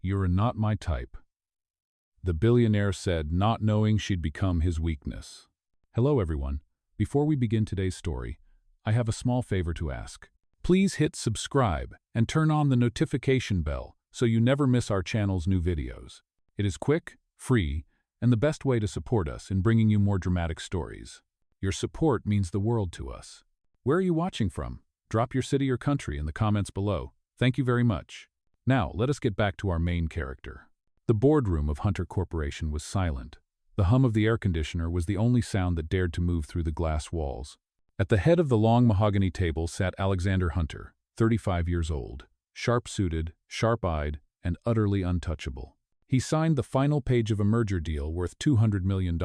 "You're not my type." The billionaire said, not knowing she'd become his weakness. Hello everyone. Before we begin today's story, I have a small favor to ask. Please hit subscribe and turn on the notification bell so you never miss our channel's new videos. It is quick, free, and the best way to support us in bringing you more dramatic stories. Your support means the world to us. Where are you watching from? Drop your city or country in the comments below. Thank you very much. Now, let us get back to our main character. The boardroom of Hunter Corporation was silent. The hum of the air conditioner was the only sound that dared to move through the glass walls. At the head of the long mahogany table sat Alexander Hunter, 35 years old, sharp-suited, sharp-eyed, and utterly untouchable. He signed the final page of a merger deal worth $200 million,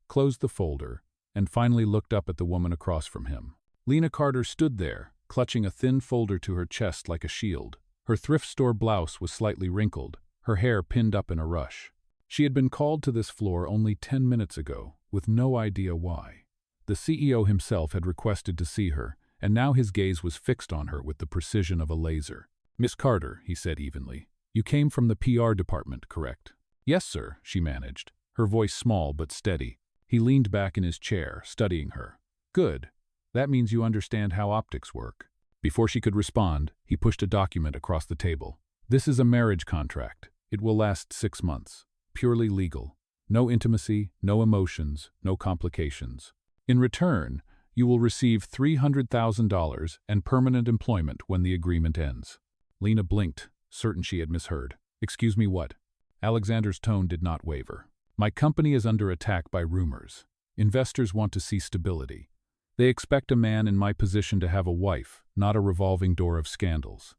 closed the folder, and finally looked up at the woman across from him. Lena Carter stood there, clutching a thin folder to her chest like a shield. Her thrift store blouse was slightly wrinkled, her hair pinned up in a rush. She had been called to this floor only 10 minutes ago, with no idea why. The CEO himself had requested to see her, and now his gaze was fixed on her with the precision of a laser. "Miss Carter," he said evenly, "you came from the PR department, correct?" "Yes, sir," she managed, her voice small but steady. He leaned back in his chair, studying her. "Good. That means you understand how optics work." Before she could respond, he pushed a document across the table. "This is a marriage contract. It will last 6 months. Purely legal. No intimacy, no emotions, no complications. In return, you will receive $300,000 and permanent employment when the agreement ends." Lena blinked, certain she had misheard. "Excuse me, what?" Alexander's tone did not waver. "My company is under attack by rumors. Investors want to see stability. They expect a man in my position to have a wife, not a revolving door of scandals.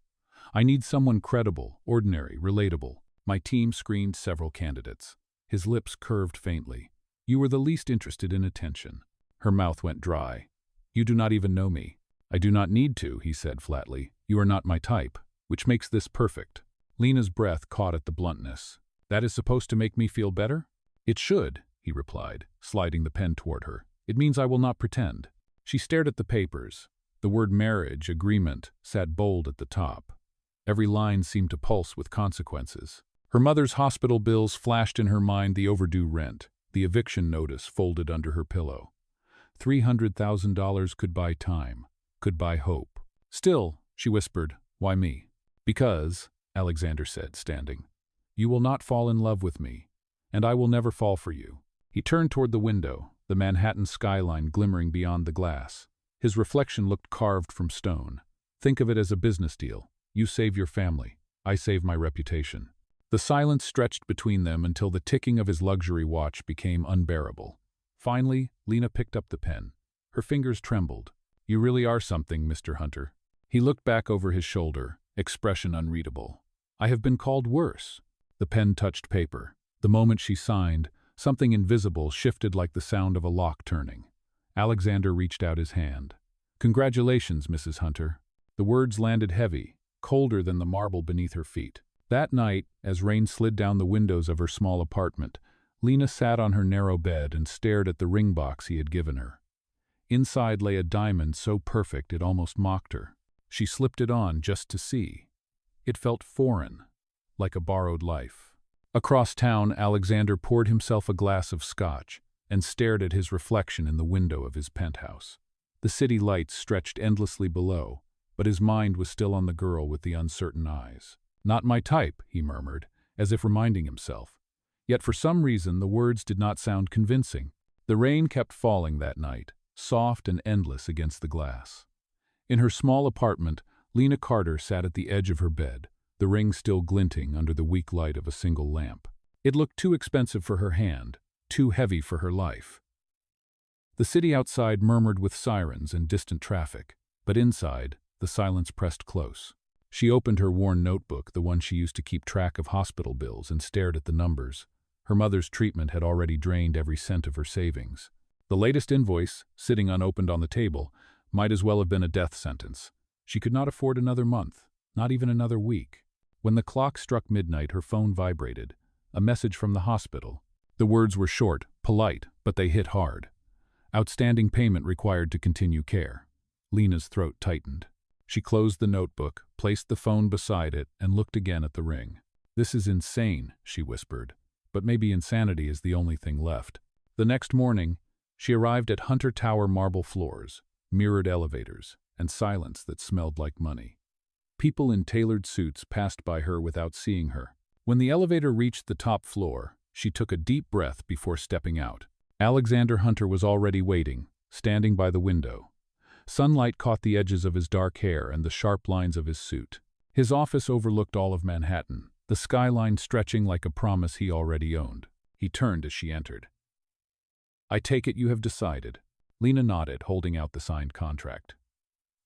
I need someone credible, ordinary, relatable." My team screened several candidates. His lips curved faintly. "You were the least interested in attention." Her mouth went dry. "You do not even know me." "I do not need to," he said flatly. "You are not my type, which makes this perfect." Lena's breath caught at the bluntness. "That is supposed to make me feel better?" "It should," he replied, sliding the pen toward her. "It means I will not pretend." She stared at the papers. The word marriage, agreement, sat bold at the top. Every line seemed to pulse with consequences. Her mother's hospital bills flashed in her mind, the overdue rent, the eviction notice folded under her pillow. $300,000 could buy time, could buy hope. "Still," she whispered, "why me?" "Because," Alexander said, standing, "you will not fall in love with me, and I will never fall for you." He turned toward the window, the Manhattan skyline glimmering beyond the glass. His reflection looked carved from stone. "Think of it as a business deal. You save your family, I save my reputation." The silence stretched between them until the ticking of his luxury watch became unbearable. Finally, Lena picked up the pen. Her fingers trembled. "You really are something, Mr. Hunter." He looked back over his shoulder, expression unreadable. "I have been called worse." The pen touched paper. The moment she signed, something invisible shifted like the sound of a lock turning. Alexander reached out his hand. "Congratulations, Mrs. Hunter." The words landed heavy, colder than the marble beneath her feet. That night, as rain slid down the windows of her small apartment, Lena sat on her narrow bed and stared at the ring box he had given her. Inside lay a diamond so perfect it almost mocked her. She slipped it on just to see. It felt foreign, like a borrowed life. Across town, Alexander poured himself a glass of scotch and stared at his reflection in the window of his penthouse. The city lights stretched endlessly below, but his mind was still on the girl with the uncertain eyes. "Not my type," he murmured, as if reminding himself. Yet for some reason the words did not sound convincing. The rain kept falling that night, soft and endless against the glass. In her small apartment, Lena Carter sat at the edge of her bed, the ring still glinting under the weak light of a single lamp. It looked too expensive for her hand, too heavy for her life. The city outside murmured with sirens and distant traffic, but inside, the silence pressed close. She opened her worn notebook, the one she used to keep track of hospital bills, and stared at the numbers. Her mother's treatment had already drained every cent of her savings. The latest invoice, sitting unopened on the table, might as well have been a death sentence. She could not afford another month, not even another week. When the clock struck midnight, her phone vibrated. A message from the hospital. The words were short, polite, but they hit hard. Outstanding payment required to continue care. Lena's throat tightened. She closed the notebook, placed the phone beside it, and looked again at the ring. "This is insane," she whispered. But maybe insanity is the only thing left. The next morning, she arrived at Hunter Tower marble floors, mirrored elevators, and silence that smelled like money. People in tailored suits passed by her without seeing her. When the elevator reached the top floor, she took a deep breath before stepping out. Alexander Hunter was already waiting, standing by the window. Sunlight caught the edges of his dark hair and the sharp lines of his suit. His office overlooked all of Manhattan, the skyline stretching like a promise he already owned. He turned as she entered. "I take it you have decided." Lena nodded, holding out the signed contract.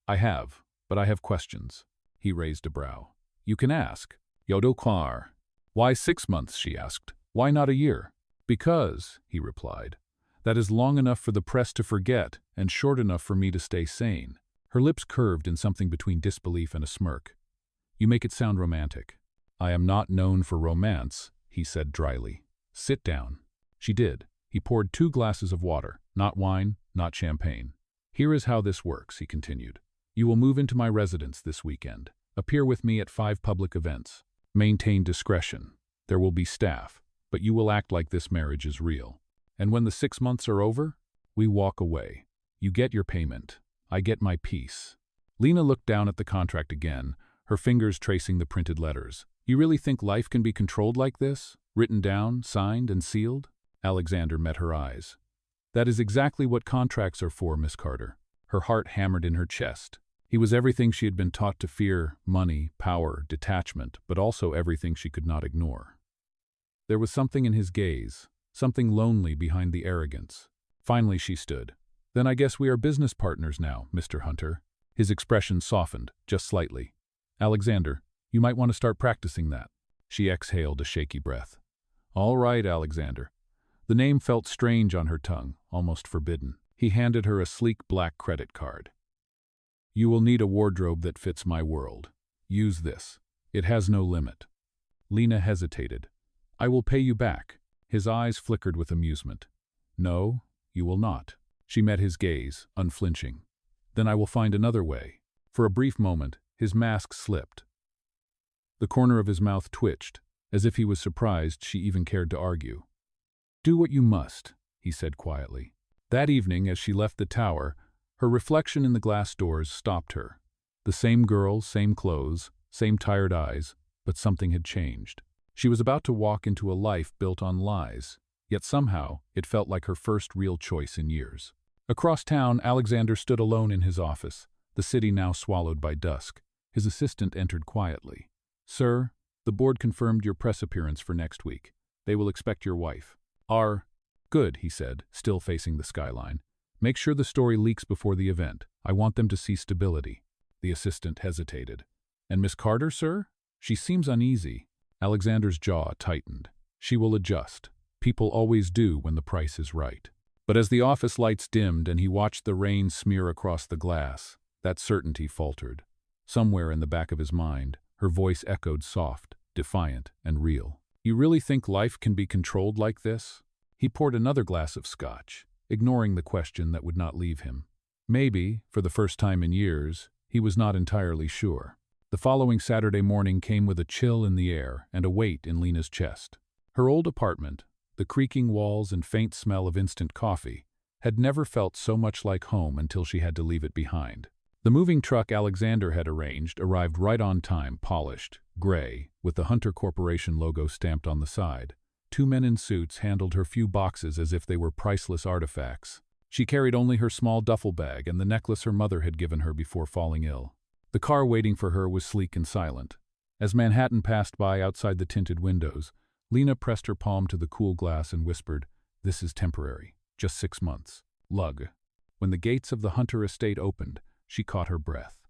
"I have, but I have questions." He raised a brow. "You can ask." "Yodo Klar." "Why 6 months?" she asked. "Why not a year?" "Because," he replied, "that is long enough for the press to forget and short enough for me to stay sane." Her lips curved in something between disbelief and a smirk. "You make it sound romantic." "I am not known for romance," he said dryly. "Sit down." She did. He poured 2 glasses of water, not wine, not champagne. "Here is how this works," he continued. "You will move into my residence this weekend. Appear with me at 5 public events. Maintain discretion. There will be staff, but you will act like this marriage is real. And when the 6 months are over, we walk away. You get your payment. I get my peace." Lena looked down at the contract again, her fingers tracing the printed letters. "You really think life can be controlled like this? Written down, signed, and sealed?" Alexander met her eyes. "That is exactly what contracts are for, Miss Carter." Her heart hammered in her chest. He was everything she had been taught to fear: money, power, detachment, but also everything she could not ignore. There was something in his gaze, something lonely behind the arrogance. Finally she stood. "Then I guess we are business partners now, Mr. Hunter." His expression softened, just slightly. "Alexander, you might want to start practicing that." She exhaled a shaky breath. "All right, Alexander." The name felt strange on her tongue, almost forbidden. He handed her a sleek black credit card. "You will need a wardrobe that fits my world. Use this. It has no limit." Lena hesitated. "I will pay you back." His eyes flickered with amusement. "No, you will not." She met his gaze, unflinching. "Then I will find another way." For a brief moment, his mask slipped. The corner of his mouth twitched, as if he was surprised she even cared to argue. "Do what you must," he said quietly. That evening, as she left the tower, her reflection in the glass doors stopped her. The same girl, same clothes, same tired eyes, but something had changed. She was about to walk into a life built on lies, yet somehow it felt like her first real choice in years. Across town, Alexander stood alone in his office, the city now swallowed by dusk. His assistant entered quietly. "Sir, the board confirmed your press appearance for next week. They will expect your wife." "Good," he said, still facing the skyline. "Make sure the story leaks before the event. I want them to see stability." The assistant hesitated. "And Miss Carter, sir? She seems uneasy." Alexander's jaw tightened. "She will adjust. People always do when the price is right." But as the office lights dimmed and he watched the rain smear across the glass, that certainty faltered. Somewhere in the back of his mind, her voice echoed soft, defiant, and real. "You really think life can be controlled like this?" He poured another glass of scotch, ignoring the question that would not leave him. Maybe, for the first time in years, he was not entirely sure. The following Saturday morning came with a chill in the air and a weight in Lena's chest. Her old apartment, the creaking walls and faint smell of instant coffee, had never felt so much like home until she had to leave it behind. The moving truck Alexander had arranged arrived right on time, polished, gray, with the Hunter Corporation logo stamped on the side. 2 men in suits handled her few boxes as if they were priceless artifacts. She carried only her small duffel bag and the necklace her mother had given her before falling ill. The car waiting for her was sleek and silent. As Manhattan passed by outside the tinted windows, Lena pressed her palm to the cool glass and whispered, "This is temporary. Just 6 months. Lug." When the gates of the Hunter estate opened, she caught her breath.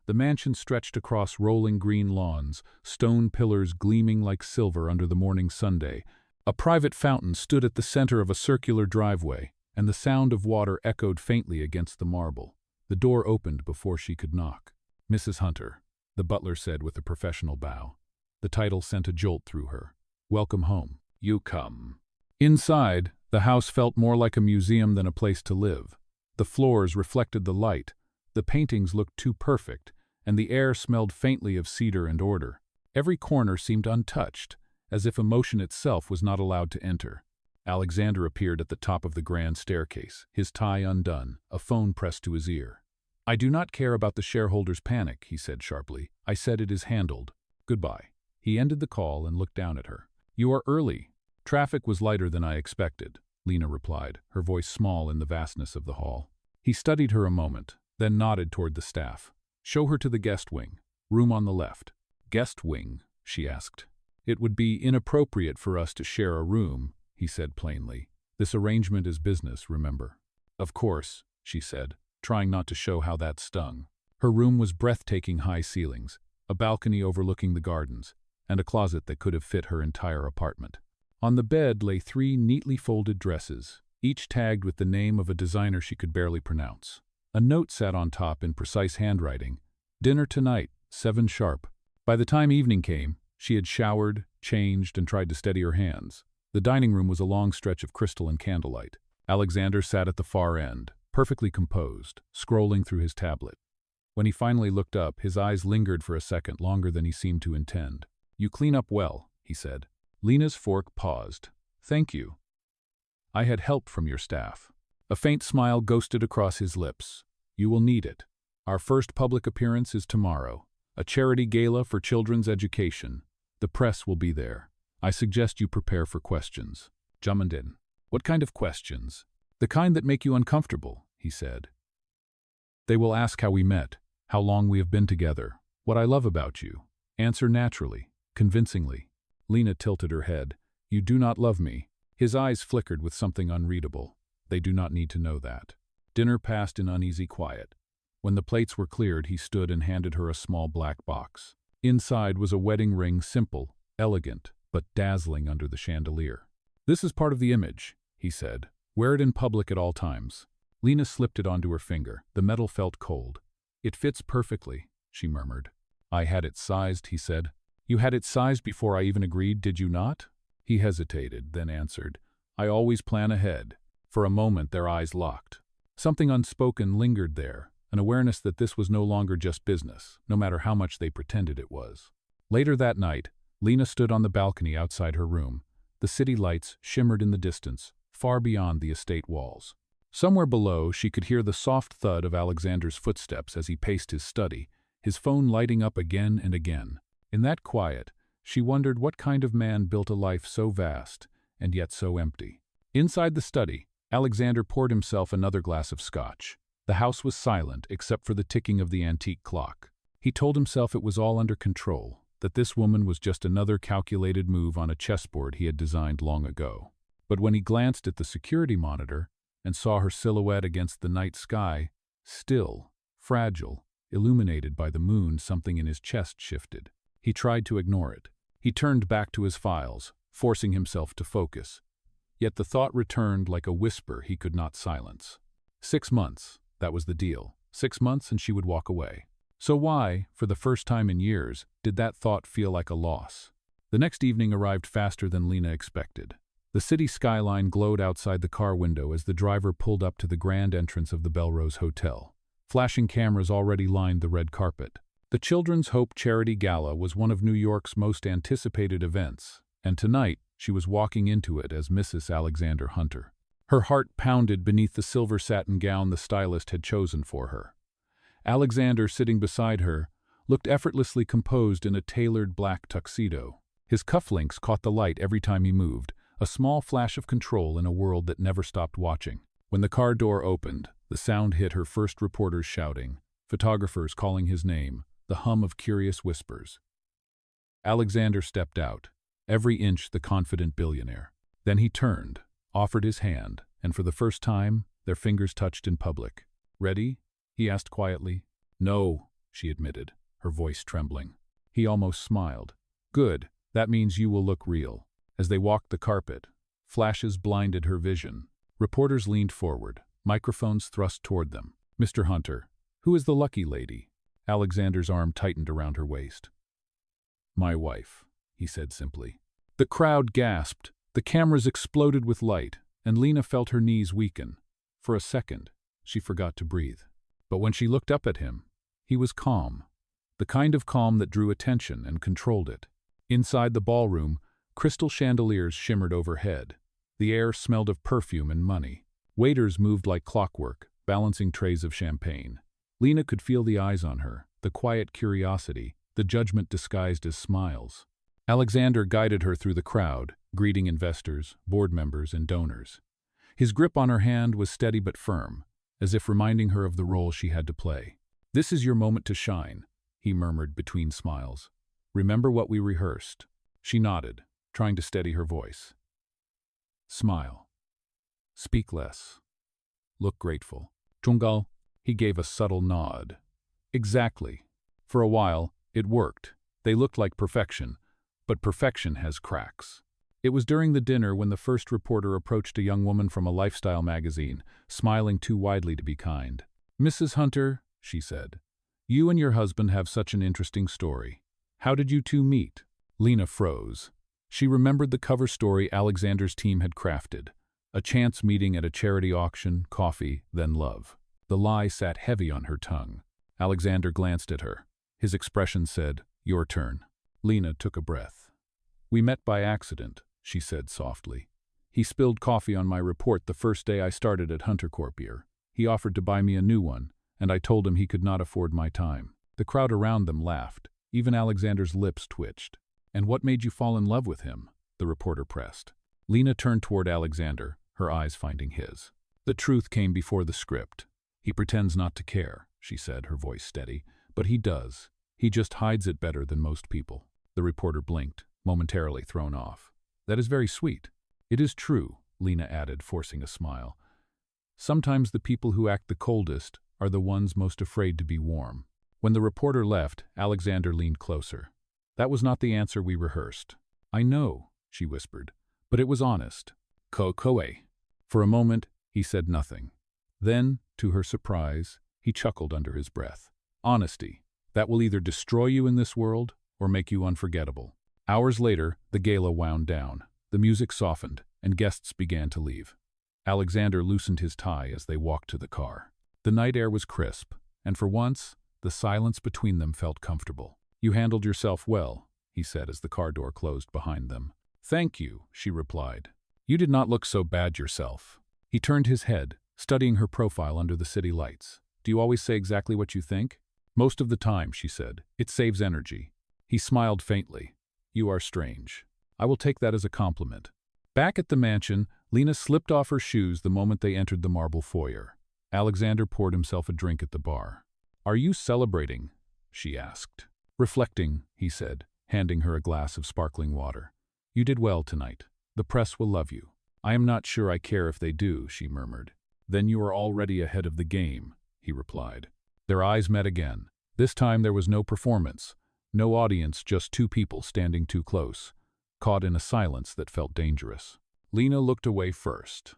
The mansion stretched across rolling green lawns, stone pillars gleaming like silver under the morning sunday. A private fountain stood at the center of a circular driveway, and the sound of water echoed faintly against the marble. The door opened before she could knock. "Mrs. Hunter," the butler said with a professional bow. The title sent a jolt through her. "Welcome home." "You come." Inside, the house felt more like a museum than a place to live. The floors reflected the light, the paintings looked too perfect, and the air smelled faintly of cedar and order. Every corner seemed untouched, as if emotion itself was not allowed to enter. Alexander appeared at the top of the grand staircase, his tie undone, a phone pressed to his ear. "I do not care about the shareholders' panic," he said sharply. "I said it is handled. Goodbye." He ended the call and looked down at her. "You are early." "Traffic was lighter than I expected," Lena replied, her voice small in the vastness of the hall. He studied her a moment, then nodded toward the staff. "Show her to the guest wing. Room on the left." "Guest wing?" she asked. "It would be inappropriate for us to share a room," he said plainly. "This arrangement is business, remember." "Of course," she said, trying not to show how that stung. Her room was breathtaking high ceilings, a balcony overlooking the gardens, and a closet that could have fit her entire apartment. On the bed lay 3 neatly folded dresses, each tagged with the name of a designer she could barely pronounce. A note sat on top in precise handwriting: "Dinner tonight, 7 sharp." By the time evening came, she had showered, changed, and tried to steady her hands. The dining room was a long stretch of crystal and candlelight. Alexander sat at the far end, perfectly composed, scrolling through his tablet. When he finally looked up, his eyes lingered for a second longer than he seemed to intend. "You clean up well," he said. Lena's fork paused. "Thank you. I had help from your staff." A faint smile ghosted across his lips. "You will need it. Our first public appearance is tomorrow. A charity gala for children's education. The press will be there. I suggest you prepare for questions." Jamandin. "What kind of questions?" "The kind that make you uncomfortable," he said. "They will ask how we met, how long we have been together, what I love about you. Answer naturally, convincingly." Lena tilted her head. "You do not love me." His eyes flickered with something unreadable. "They do not need to know that." Dinner passed in uneasy quiet. When the plates were cleared, he stood and handed her a small black box. Inside was a wedding ring, simple, elegant, but dazzling under the chandelier. "This is part of the image," he said. "Wear it in public at all times." Lena slipped it onto her finger. The metal felt cold. "It fits perfectly," she murmured. "I had it sized," he said. "You had it sized before I even agreed, did you not?" He hesitated, then answered, "I always plan ahead." For a moment their eyes locked. Something unspoken lingered there, an awareness that this was no longer just business, no matter how much they pretended it was. Later that night, Lena stood on the balcony outside her room. The city lights shimmered in the distance, far beyond the estate walls. Somewhere below, she could hear the soft thud of Alexander's footsteps as he paced his study, his phone lighting up again and again. In that quiet, she wondered what kind of man built a life so vast and yet so empty. Inside the study, Alexander poured himself another glass of scotch. The house was silent except for the ticking of the antique clock. He told himself it was all under control, that this woman was just another calculated move on a chessboard he had designed long ago. But when he glanced at the security monitor and saw her silhouette against the night sky, still, fragile, illuminated by the moon, something in his chest shifted. He tried to ignore it. He turned back to his files, forcing himself to focus. Yet the thought returned like a whisper he could not silence. 6 months, that was the deal. 6 months and she would walk away. So why, for the first time in years, did that thought feel like a loss? The next evening arrived faster than Lena expected. The city skyline glowed outside the car window as the driver pulled up to the grand entrance of the Belrose Hotel. Flashing cameras already lined the red carpet. The Children's Hope Charity Gala was one of New York's most anticipated events, and tonight she was walking into it as Mrs. Alexander Hunter. Her heart pounded beneath the silver satin gown the stylist had chosen for her. Alexander, sitting beside her, looked effortlessly composed in a tailored black tuxedo. His cufflinks caught the light every time he moved, a small flash of control in a world that never stopped watching. When the car door opened, the sound hit her, first reporters shouting, photographers calling his name, the hum of curious whispers. Alexander stepped out, every inch the confident billionaire. Then he turned, offered his hand, and for the first time, their fingers touched in public. "Ready?" he asked quietly. "No," she admitted, her voice trembling. He almost smiled. "Good, that means you will look real." As they walked the carpet, flashes blinded her vision. Reporters leaned forward, microphones thrust toward them. "Mr. Hunter, who is the lucky lady?" Alexander's arm tightened around her waist. "My wife," he said simply. The crowd gasped, the cameras exploded with light, and Lena felt her knees weaken. For a second, she forgot to breathe. But when she looked up at him, he was calm, the kind of calm that drew attention and controlled it. Inside the ballroom, crystal chandeliers shimmered overhead. The air smelled of perfume and money. Waiters moved like clockwork, balancing trays of champagne. Lena could feel the eyes on her, the quiet curiosity, the judgment disguised as smiles. Alexander guided her through the crowd, greeting investors, board members, and donors. His grip on her hand was steady but firm, as if reminding her of the role she had to play. "This is your moment to shine," he murmured between smiles. "Remember what we rehearsed." She nodded, trying to steady her voice. "Smile. Speak less. Look grateful." "Chungal," he gave a subtle nod. "Exactly." For a while, it worked. They looked like perfection, but perfection has cracks. It was during the dinner when the first reporter approached a young woman from a lifestyle magazine, smiling too widely to be kind. "Mrs. Hunter," she said, "you and your husband have such an interesting story. How did you two meet?" Lena froze. She remembered the cover story Alexander's team had crafted. A chance meeting at a charity auction, coffee, then love. The lie sat heavy on her tongue. Alexander glanced at her. His expression said, "Your turn." Lena took a breath. "We met by accident," she said softly. "He spilled coffee on my report the first day I started at Hunter Corpier. He offered to buy me a new one, and I told him he could not afford my time." The crowd around them laughed. Even Alexander's lips twitched. "And what made you fall in love with him?" the reporter pressed. Lena turned toward Alexander, her eyes finding his. "The truth came before the script. He pretends not to care," she said, her voice steady. "But he does. He just hides it better than most people." The reporter blinked, momentarily thrown off. "That is very sweet." "It is true," Lena added, forcing a smile. "Sometimes the people who act the coldest are the ones most afraid to be warm." When the reporter left, Alexander leaned closer. "That was not the answer we rehearsed." "I know," she whispered, "but it was honest." "Koe." For a moment, he said nothing. Then, to her surprise, he chuckled under his breath. "Honesty. That will either destroy you in this world or make you unforgettable." Hours later, the gala wound down. The music softened, and guests began to leave. Alexander loosened his tie as they walked to the car. The night air was crisp, and for once, the silence between them felt comfortable. "You handled yourself well," he said as the car door closed behind them. "Thank you," she replied. "You did not look so bad yourself." He turned his head, studying her profile under the city lights. "Do you always say exactly what you think?" "Most of the time," she said. "It saves energy." He smiled faintly. "You are strange. I will take that as a compliment." Back at the mansion, Lena slipped off her shoes the moment they entered the marble foyer. Alexander poured himself a drink at the bar. "Are you celebrating?" she asked. "Reflecting," he said, handing her a glass of sparkling water. "You did well tonight. The press will love you." "I am not sure I care if they do," she murmured. "Then you are already ahead of the game," he replied. Their eyes met again. This time there was no performance, no audience, just two people standing too close, caught in a silence that felt dangerous. Lena looked away first.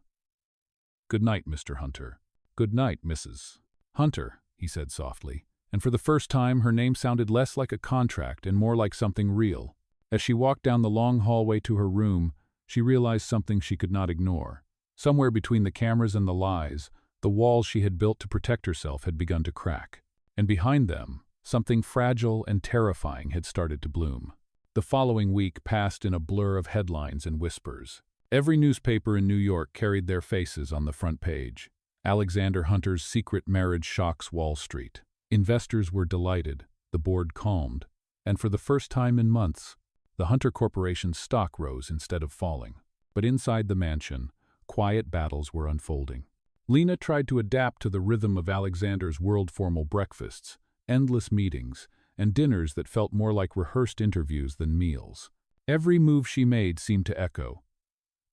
"Good night, Mr. Hunter." "Good night, Mrs. Hunter," he said softly, and for the first time her name sounded less like a contract and more like something real. As she walked down the long hallway to her room, she realized something she could not ignore. Somewhere between the cameras and the lies, the walls she had built to protect herself had begun to crack. And behind them, something fragile and terrifying had started to bloom. The following week passed in a blur of headlines and whispers. Every newspaper in New York carried their faces on the front page. Alexander Hunter's secret marriage shocks Wall Street. Investors were delighted, the board calmed, and for the first time in months, the Hunter Corporation's stock rose instead of falling. But inside the mansion, quiet battles were unfolding. Lena tried to adapt to the rhythm of Alexander's world-formal breakfasts, endless meetings, and dinners that felt more like rehearsed interviews than meals. Every move she made seemed to echo.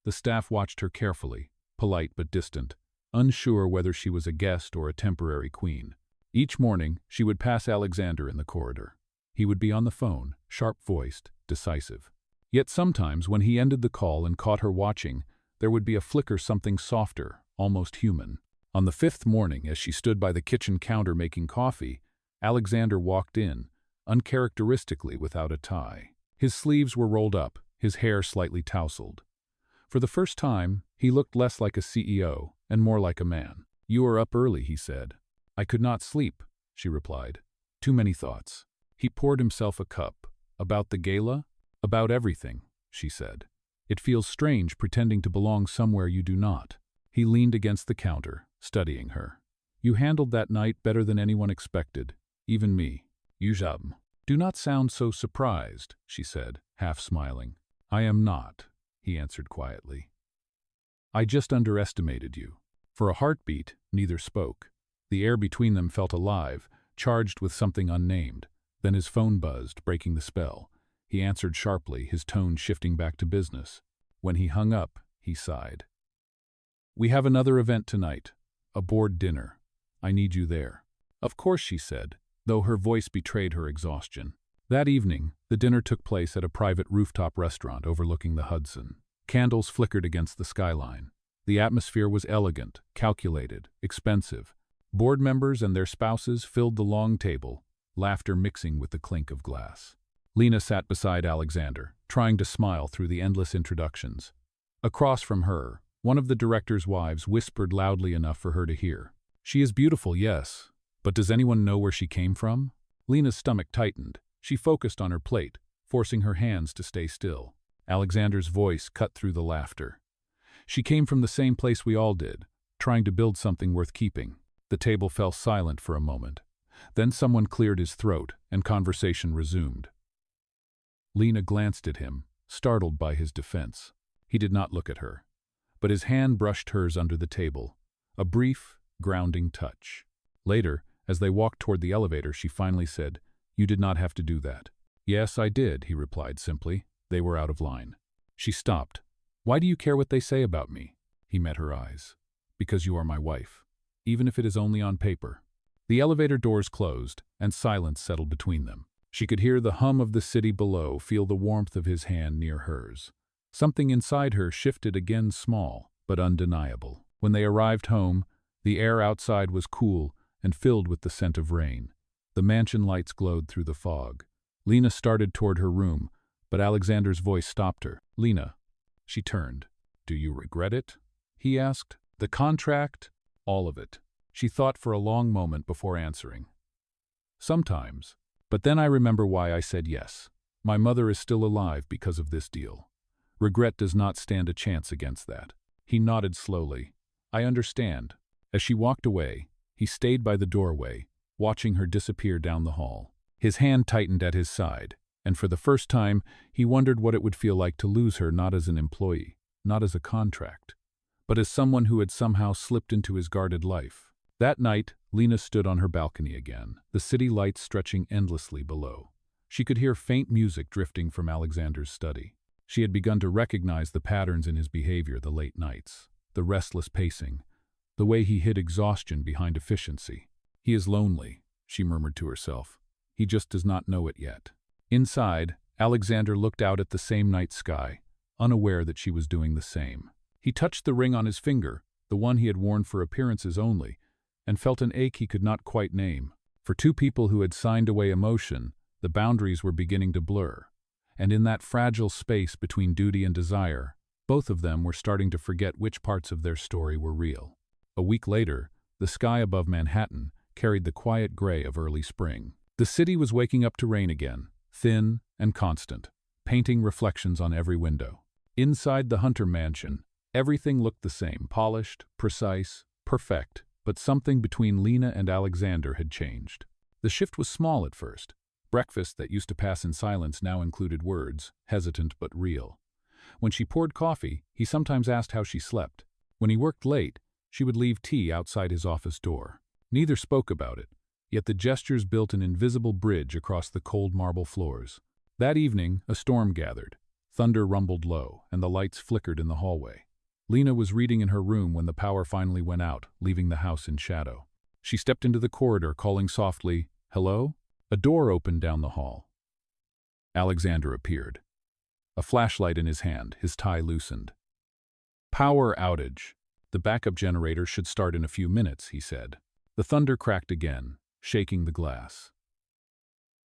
The staff watched her carefully, polite but distant, unsure whether she was a guest or a temporary queen. Each morning, she would pass Alexander in the corridor. He would be on the phone, sharp-voiced, decisive. Yet sometimes, when he ended the call and caught her watching, there would be a flicker, something softer, almost human. On the fifth morning, as she stood by the kitchen counter making coffee, Alexander walked in, uncharacteristically without a tie. His sleeves were rolled up, his hair slightly tousled. For the first time, he looked less like a CEO and more like a man. "You are up early," he said. "I could not sleep," she replied. "Too many thoughts." He poured himself a cup. About the gala? About everything, she said. It feels strange pretending to belong somewhere you do not. He leaned against the counter, studying her. You handled that night better than anyone expected, even me. Yujab. Do not sound so surprised, she said, half smiling. I am not, he answered quietly. I just underestimated you. For a heartbeat, neither spoke. The air between them felt alive, charged with something unnamed. Then his phone buzzed, breaking the spell. He answered sharply, his tone shifting back to business. When he hung up, he sighed. We have another event tonight, a board dinner. I need you there. Of course, she said, though her voice betrayed her exhaustion. That evening, the dinner took place at a private rooftop restaurant overlooking the Hudson. Candles flickered against the skyline. The atmosphere was elegant, calculated, expensive. Board members and their spouses filled the long table, laughter mixing with the clink of glass. Lena sat beside Alexander, trying to smile through the endless introductions. Across from her, one of the director's wives whispered loudly enough for her to hear. She is beautiful, yes, but does anyone know where she came from? Lena's stomach tightened. She focused on her plate, forcing her hands to stay still. Alexander's voice cut through the laughter. She came from the same place we all did, trying to build something worth keeping. The table fell silent for a moment. Then someone cleared his throat, and conversation resumed. Lena glanced at him, startled by his defense. He did not look at her, but his hand brushed hers under the table, a brief, grounding touch. Later, as they walked toward the elevator, she finally said, You did not have to do that. Yes, I did, he replied simply. They were out of line. She stopped. Why do you care what they say about me? He met her eyes. Because you are my wife, even if it is only on paper. The elevator doors closed, and silence settled between them. She could hear the hum of the city below, feel the warmth of his hand near hers. Something inside her shifted again, small, but undeniable. When they arrived home, the air outside was cool and filled with the scent of rain. The mansion lights glowed through the fog. Lena started toward her room, but Alexander's voice stopped her. Lena. She turned. Do you regret it? He asked. The contract? All of it. She thought for a long moment before answering. Sometimes. But then I remember why I said yes. My mother is still alive because of this deal. Regret does not stand a chance against that. He nodded slowly. I understand. As she walked away, he stayed by the doorway, watching her disappear down the hall. His hand tightened at his side, and for the first time, he wondered what it would feel like to lose her not as an employee, not as a contract, but as someone who had somehow slipped into his guarded life. That night, Lena stood on her balcony again, the city lights stretching endlessly below. She could hear faint music drifting from Alexander's study. She had begun to recognize the patterns in his behavior, the late nights, the restless pacing, the way he hid exhaustion behind efficiency. He is lonely, she murmured to herself. He just does not know it yet. Inside, Alexander looked out at the same night sky, unaware that she was doing the same. He touched the ring on his finger, the one he had worn for appearances only, and felt an ache he could not quite name. For two people who had signed away emotion, the boundaries were beginning to blur. And in that fragile space between duty and desire, both of them were starting to forget which parts of their story were real. A week later, the sky above Manhattan carried the quiet gray of early spring. The city was waking up to rain again, thin and constant, painting reflections on every window. Inside the Hunter mansion, everything looked the same, polished, precise, perfect, but something between Lena and Alexander had changed. The shift was small at first. Breakfast that used to pass in silence now included words, hesitant but real. When she poured coffee, he sometimes asked how she slept. When he worked late, she would leave tea outside his office door. Neither spoke about it, yet the gestures built an invisible bridge across the cold marble floors. That evening, a storm gathered. Thunder rumbled low, and the lights flickered in the hallway. Lena was reading in her room when the power finally went out, leaving the house in shadow. She stepped into the corridor, calling softly, "Hello?" A door opened down the hall. Alexander appeared. A flashlight in his hand, his tie loosened. Power outage. The backup generator should start in a few minutes, he said. The thunder cracked again, shaking the glass.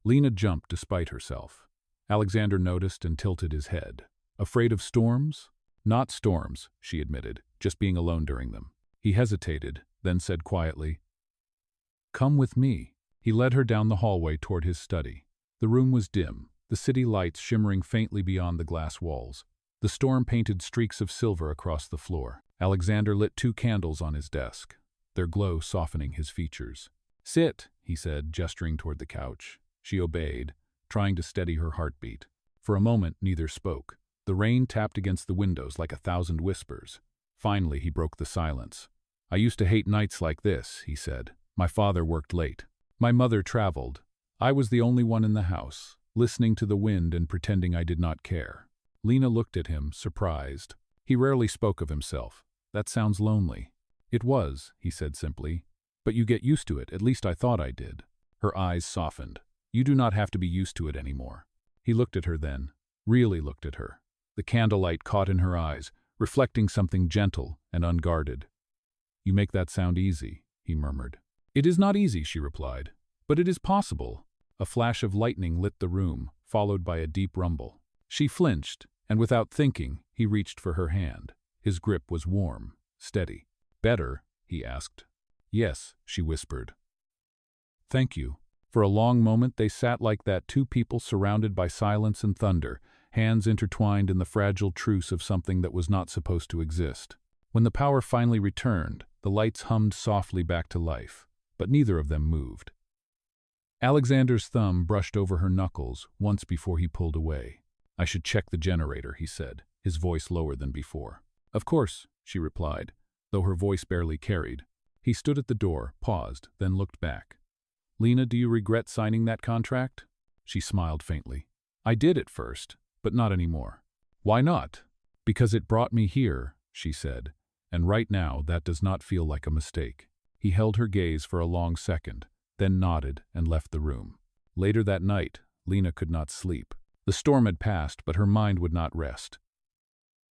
Lena jumped despite herself. Alexander noticed and tilted his head. Afraid of storms? Not storms, she admitted, just being alone during them. He hesitated, then said quietly, "Come with me." He led her down the hallway toward his study. The room was dim, the city lights shimmering faintly beyond the glass walls. The storm painted streaks of silver across the floor. Alexander lit 2 candles on his desk, their glow softening his features. "Sit," he said, gesturing toward the couch. She obeyed, trying to steady her heartbeat. For a moment, neither spoke. The rain tapped against the windows like 1,000 whispers. Finally, he broke the silence. "I used to hate nights like this," he said. "My father worked late. My mother traveled. I was the only one in the house, listening to the wind and pretending I did not care." Lena looked at him, surprised. He rarely spoke of himself. "That sounds lonely." "It was," he said simply. "But you get used to it, at least I thought I did." Her eyes softened. "You do not have to be used to it anymore." He looked at her then, really looked at her. The candlelight caught in her eyes, reflecting something gentle and unguarded. "You make that sound easy," he murmured. "It is not easy," she replied. "But it is possible." A flash of lightning lit the room, followed by a deep rumble. She flinched, and without thinking, he reached for her hand. His grip was warm, steady. "Better?" he asked. "Yes," she whispered. "Thank you." For a long moment they sat like that, 2 people surrounded by silence and thunder, hands intertwined in the fragile truce of something that was not supposed to exist. When the power finally returned, the lights hummed softly back to life, but neither of them moved. Alexander's thumb brushed over her knuckles once before he pulled away. "I should check the generator," he said, his voice lower than before. "Of course," she replied, though her voice barely carried. He stood at the door, paused, then looked back. "Lena, do you regret signing that contract?" She smiled faintly. "I did at first, but not anymore." "Why not?" "Because it brought me here," she said, "and right now that does not feel like a mistake." He held her gaze for a long second, then nodded and left the room. Later that night, Lena could not sleep. The storm had passed, but her mind would not rest.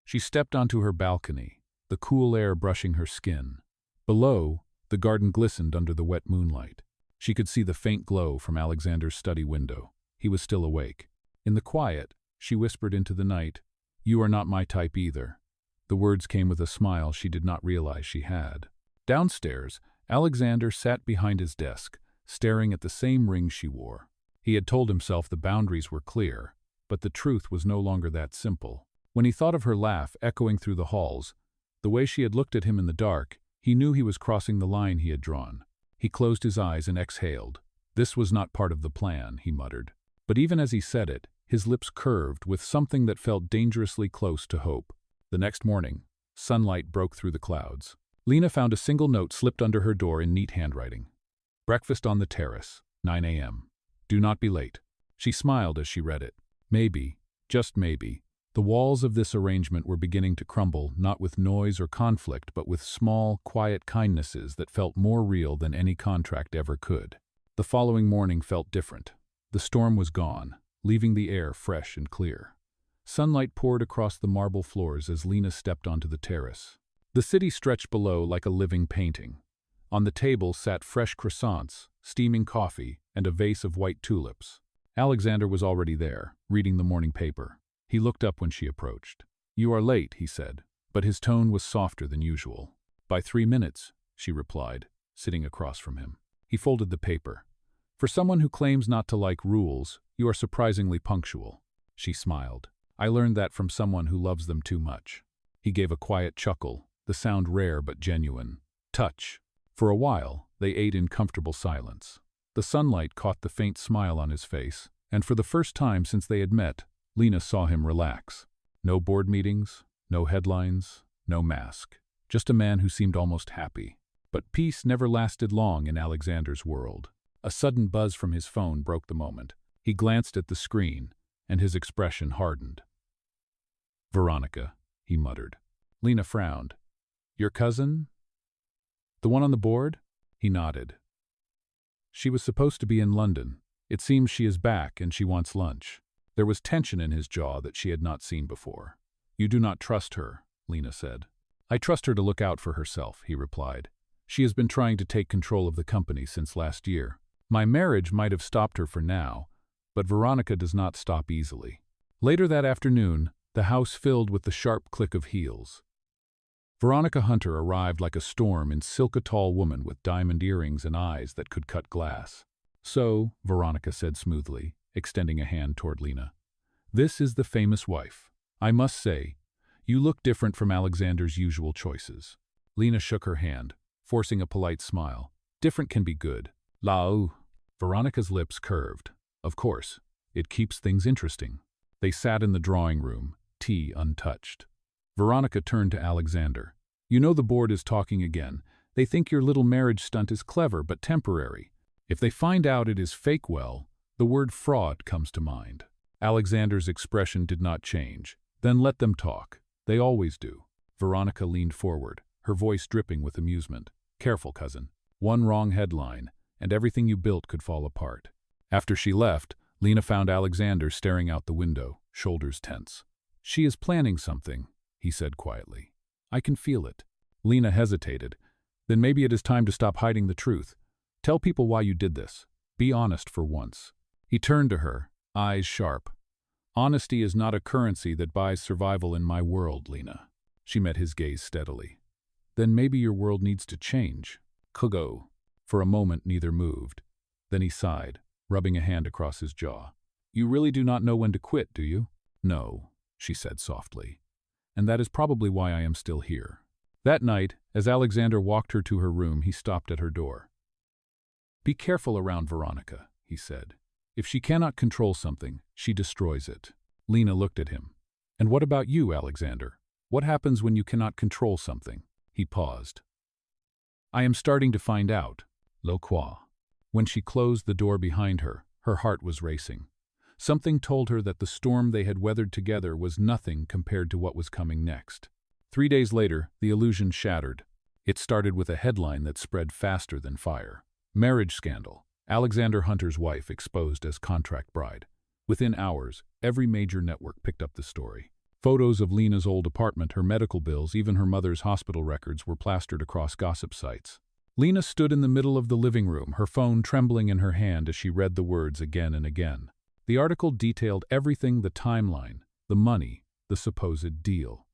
She stepped onto her balcony, the cool air brushing her skin. Below, the garden glistened under the wet moonlight. She could see the faint glow from Alexander's study window. He was still awake. In the quiet, she whispered into the night, "You are not my type either." The words came with a smile she did not realize she had. Downstairs, Alexander sat behind his desk, staring at the same ring she wore. He had told himself the boundaries were clear, but the truth was no longer that simple. When he thought of her laugh echoing through the halls, the way she had looked at him in the dark, he knew he was crossing the line he had drawn. He closed his eyes and exhaled. "This was not part of the plan," he muttered. But even as he said it, his lips curved with something that felt dangerously close to hope. The next morning, sunlight broke through the clouds. Lena found a single note slipped under her door in neat handwriting. "Breakfast on the terrace, 9 a.m. Do not be late." She smiled as she read it. Maybe, just maybe, the walls of this arrangement were beginning to crumble, not with noise or conflict, but with small, quiet kindnesses that felt more real than any contract ever could. The following morning felt different. The storm was gone, leaving the air fresh and clear. Sunlight poured across the marble floors as Lena stepped onto the terrace. The city stretched below like a living painting. On the table sat fresh croissants, steaming coffee, and a vase of white tulips. Alexander was already there, reading the morning paper. He looked up when she approached. "You are late," he said, but his tone was softer than usual. "By 3 minutes," she replied, sitting across from him. He folded the paper. "For someone who claims not to like rules, you are surprisingly punctual." She smiled. "I learned that from someone who loves them too much." He gave a quiet chuckle, the sound rare but genuine. "Touch." For a while, they ate in comfortable silence. The sunlight caught the faint smile on his face, and for the first time since they had met, Lena saw him relax. No board meetings, no headlines, no mask. Just a man who seemed almost happy. But peace never lasted long in Alexander's world. A sudden buzz from his phone broke the moment. He glanced at the screen, and his expression hardened. "Veronica," he muttered. Lena frowned. "Your cousin? The one on the board?" He nodded. "She was supposed to be in London. It seems she is back and she wants lunch." There was tension in his jaw that she had not seen before. "You do not trust her," Lena said. "I trust her to look out for herself," he replied. "She has been trying to take control of the company since last year. My marriage might have stopped her for now, but Veronica does not stop easily." Later that afternoon, the house filled with the sharp click of heels. Veronica Hunter arrived like a storm in silk, a tall woman with diamond earrings and eyes that could cut glass. "So," Veronica said smoothly, extending a hand toward Lena. "This is the famous wife. I must say, you look different from Alexander's usual choices." Lena shook her hand, forcing a polite smile. "Different can be good. Lau." Veronica's lips curved. "Of course, it keeps things interesting." They sat in the drawing room, tea untouched. Veronica turned to Alexander. "You know the board is talking again. They think your little marriage stunt is clever but temporary. If they find out it is fake, well, the word fraud comes to mind." Alexander's expression did not change. "Then let them talk. They always do." Veronica leaned forward, her voice dripping with amusement. "Careful, cousin. One wrong headline, and everything you built could fall apart." After she left, Lena found Alexander staring out the window, shoulders tense. "She is planning something," he said quietly. "I can feel it." Lena hesitated. "Then maybe it is time to stop hiding the truth. Tell people why you did this. Be honest for once." He turned to her, eyes sharp. "Honesty is not a currency that buys survival in my world, Lena." She met his gaze steadily. "Then maybe your world needs to change." Kugo. For a moment neither moved. Then he sighed, rubbing a hand across his jaw. "You really do not know when to quit, do you?" "No," she said softly. "And that is probably why I am still here." That night, as Alexander walked her to her room, he stopped at her door. "Be careful around Veronica," he said. "If she cannot control something, she destroys it." Lena looked at him. "And what about you, Alexander? What happens when you cannot control something?" He paused. "I am starting to find out." Lo quoi. When she closed the door behind her, her heart was racing. Something told her that the storm they had weathered together was nothing compared to what was coming next. 3 days later, the illusion shattered. It started with a headline that spread faster than fire. "Marriage scandal. Alexander Hunter's wife exposed as contract bride." Within hours, every major network picked up the story. Photos of Lena's old apartment, her medical bills, even her mother's hospital records were plastered across gossip sites. Lena stood in the middle of the living room, her phone trembling in her hand as she read the words again and again. The article detailed everything: the timeline, the money, the supposed deal.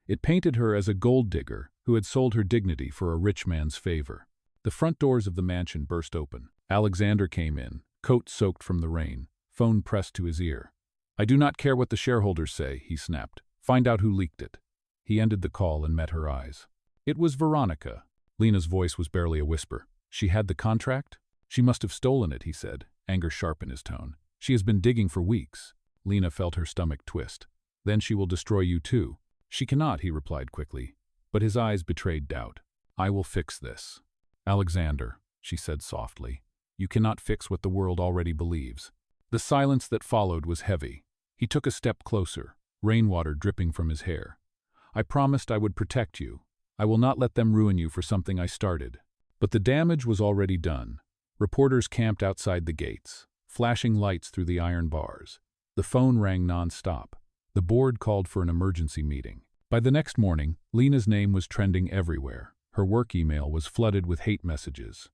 It painted her as a gold digger who had sold her dignity for a rich man's favor. The front doors of the mansion burst open. Alexander came in, coat soaked from the rain, phone pressed to his ear. "I do not care what the shareholders say," he snapped. "Find out who leaked it." He ended the call and met her eyes. It was Veronica. Lena's voice was barely a whisper. "She had the contract?" "She must have stolen it," he said, anger sharp in his tone. "She has been digging for weeks." Lena felt her stomach twist. "Then she will destroy you too." "She cannot," he replied quickly, but his eyes betrayed doubt. "I will fix this." "Alexander," she said softly, "you cannot fix what the world already believes." The silence that followed was heavy. He took a step closer, rainwater dripping from his hair. "I promised I would protect you. I will not let them ruin you for something I started." But the damage was already done. Reporters camped outside the gates, flashing lights through the iron bars. The phone rang non-stop. The board called for an emergency meeting. By the next morning, Lena's name was trending everywhere. Her work email was flooded with hate messages.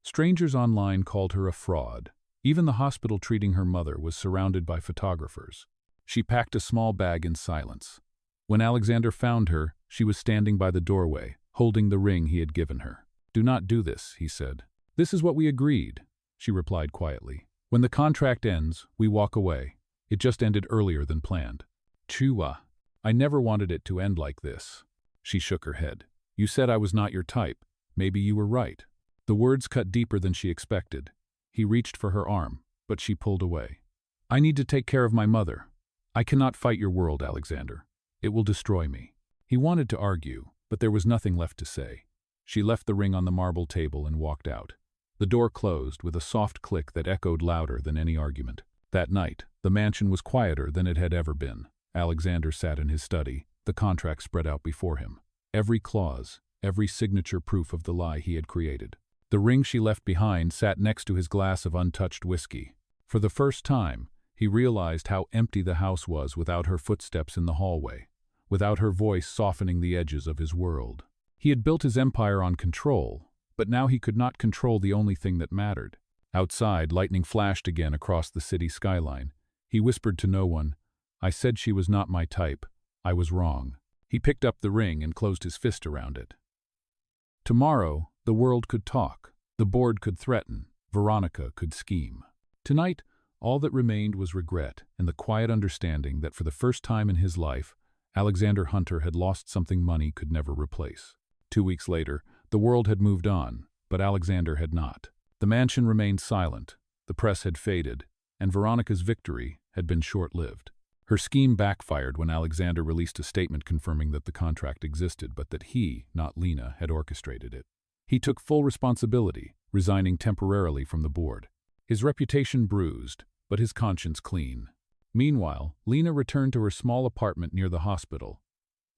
Strangers online called her a fraud. Even the hospital treating her mother was surrounded by photographers. She packed a small bag in silence. When Alexander found her, she was standing by the doorway, holding the ring he had given her. "Do not do this," he said. "This is what we agreed," she replied quietly. "When the contract ends, we walk away. It just ended earlier than planned." "Chua. I never wanted it to end like this." She shook her head. "You said I was not your type. Maybe you were right." The words cut deeper than she expected. He reached for her arm, but she pulled away. "I need to take care of my mother. I cannot fight your world, Alexander. It will destroy me." He wanted to argue, but there was nothing left to say. She left the ring on the marble table and walked out. The door closed with a soft click that echoed louder than any argument. That night, the mansion was quieter than it had ever been. Alexander sat in his study, the contract spread out before him. Every clause, every signature proof of the lie he had created. The ring she left behind sat next to his glass of untouched whiskey. For the first time, he realized how empty the house was without her footsteps in the hallway, without her voice softening the edges of his world. He had built his empire on control, but now he could not control the only thing that mattered. Outside, lightning flashed again across the city skyline. He whispered to no one, "I said she was not my type. I was wrong." He picked up the ring and closed his fist around it. Tomorrow, the world could talk. The board could threaten. Veronica could scheme. Tonight, All that remained was regret and the quiet understanding that for the first time in his life, Alexander Hunter had lost something money could never replace. 2 weeks later, the world had moved on, but Alexander had not. The mansion remained silent, the press had faded, and Veronica's victory had been short-lived. Her scheme backfired when Alexander released a statement confirming that the contract existed, but that he, not Lena, had orchestrated it. He took full responsibility, resigning temporarily from the board. His reputation bruised, but his conscience clean. Meanwhile, Lena returned to her small apartment near the hospital.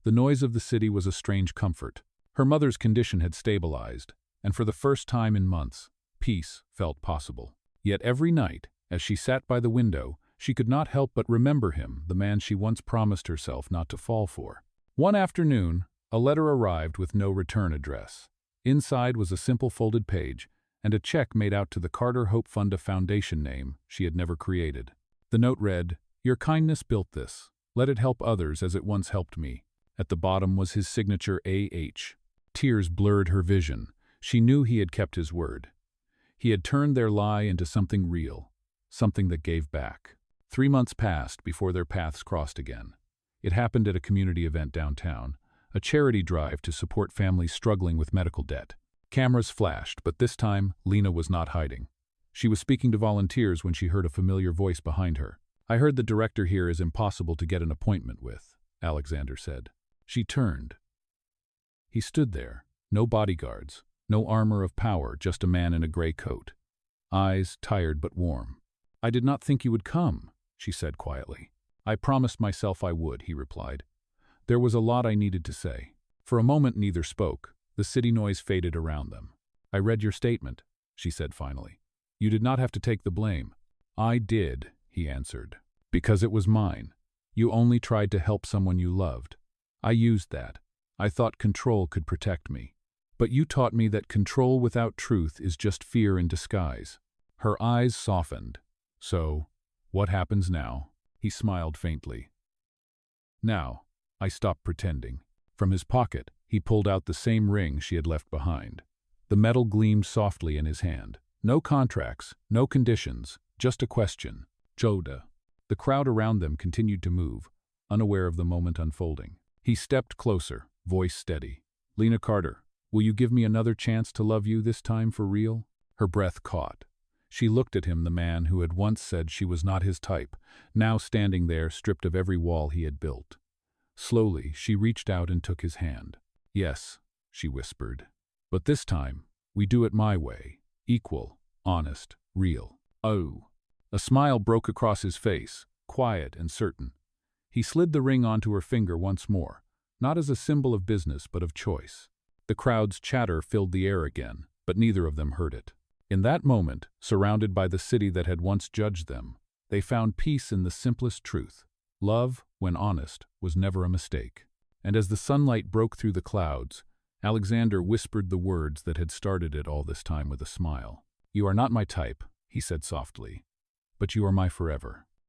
The noise of the city was a strange comfort. Her mother's condition had stabilized, and for the first time in months, peace felt possible. Yet every night, as she sat by the window, she could not help but remember him, the man she once promised herself not to fall for. One afternoon, a letter arrived with no return address. Inside was a simple folded page, and a check made out to the Carter Hope Fund, a foundation name she had never created. The note read, "Your kindness built this. Let it help others as it once helped me." At the bottom was his signature, A.H. Tears blurred her vision. She knew he had kept his word. He had turned their lie into something real, something that gave back. 3 months passed before their paths crossed again. It happened at a community event downtown, a charity drive to support families struggling with medical debt. Cameras flashed, but this time, Lena was not hiding. She was speaking to volunteers when she heard a familiar voice behind her. "I heard the director here is impossible to get an appointment with," Alexander said. She turned. He stood there, no bodyguards, no armor of power, just a man in a gray coat. Eyes tired but warm. "I did not think you would come," she said quietly. "I promised myself I would," he replied. There was a lot I needed to say. For a moment neither spoke. The city noise faded around them. "I read your statement," she said finally. "You did not have to take the blame." "I did," he answered, "because it was mine. You only tried to help someone you loved. I used that. I thought control could protect me. But you taught me that control without truth is just fear in disguise." Her eyes softened. "So, what happens now?" He smiled faintly. "Now, I stop pretending." From his pocket, he pulled out the same ring she had left behind. The metal gleamed softly in his hand. No contracts, no conditions, just a question. "Joda." The crowd around them continued to move, unaware of the moment unfolding. He stepped closer, voice steady. "Lena Carter, will you give me another chance to love you, this time for real?" Her breath caught. She looked at him, the man who had once said she was not his type, now standing there stripped of every wall he had built. Slowly, she reached out and took his hand. "Yes," she whispered. "But this time, we do it my way. Equal, honest, real." "Oh." A smile broke across his face, quiet and certain. He slid the ring onto her finger once more, not as a symbol of business but of choice. The crowd's chatter filled the air again, but neither of them heard it. In that moment, surrounded by the city that had once judged them, they found peace in the simplest truth. Love, when honest, was never a mistake. And as the sunlight broke through the clouds, Alexander whispered the words that had started it all this time with a smile. "You are not my type," he said softly, "but you are my forever."